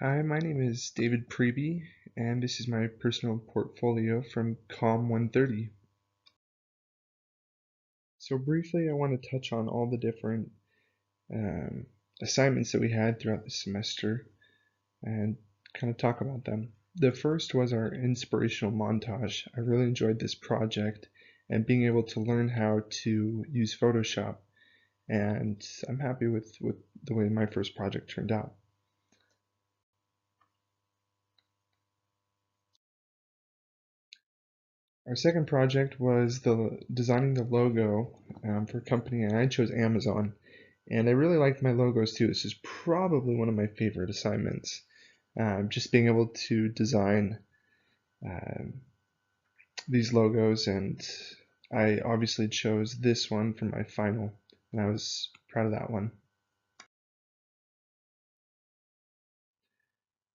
Hi, my name is David Preby, and this is my personal portfolio from COM 130. So briefly, I want to touch on all the different um, assignments that we had throughout the semester and kind of talk about them. The first was our inspirational montage. I really enjoyed this project and being able to learn how to use Photoshop, and I'm happy with the way my first project turned out. Our second project was designing the logo for a company, and I chose Amazon. And I really liked my logos too. This is probably one of my favorite assignments. Just being able to design um, these logos, and I obviously chose this one for my final, and I was proud of that one.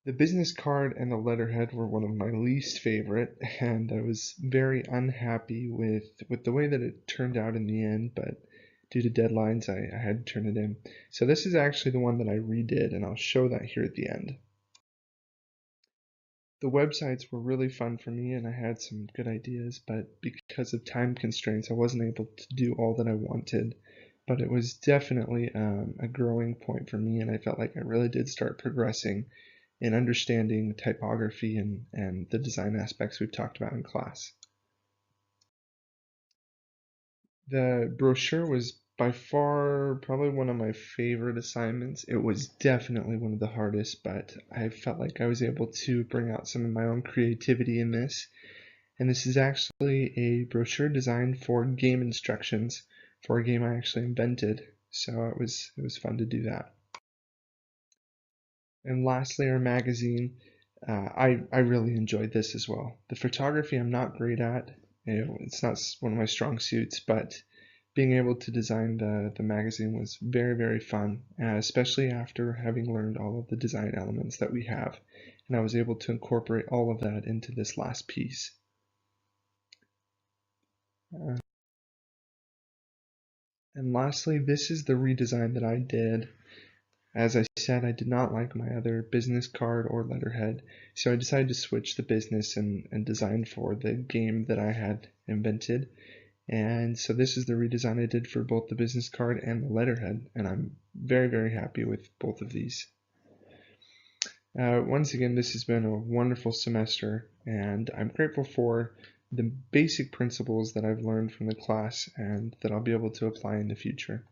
The business card and the letterhead were one of my least favorite, and I was very unhappy with the way that it turned out in the end, but due to deadlines, I had to turn it in. So this is actually the one that I redid, and I'll show that here at the end. The websites were really fun for me, and I had some good ideas, but because of time constraints, I wasn't able to do all that I wanted. But it was definitely a growing point for me, and I felt like I really did start progressing in understanding typography and the design aspects we've talked about in class. The brochure was by far probably one of my favorite assignments. It was definitely one of the hardest, but I felt like I was able to bring out some of my own creativity in this. And this is actually a brochure designed for game instructions for a game I actually invented. So it was fun to do that. And lastly, our magazine. I really enjoyed this as well. The photography I'm not great at. It's not one of my strong suits, but being able to design the magazine was very, very fun, especially after having learned all of the design elements that we have. And I was able to incorporate all of that into this last piece. Uh, and lastly, this is the redesign that I did. As I said, I did not like my other business card or letterhead, so I decided to switch the business and design for the game that I had invented. And so this is the redesign I did for both the business card and the letterhead, and I'm very, very happy with both of these. Once again, this has been a wonderful semester, and I'm grateful for the basic principles that I've learned from the class and that I'll be able to apply in the future.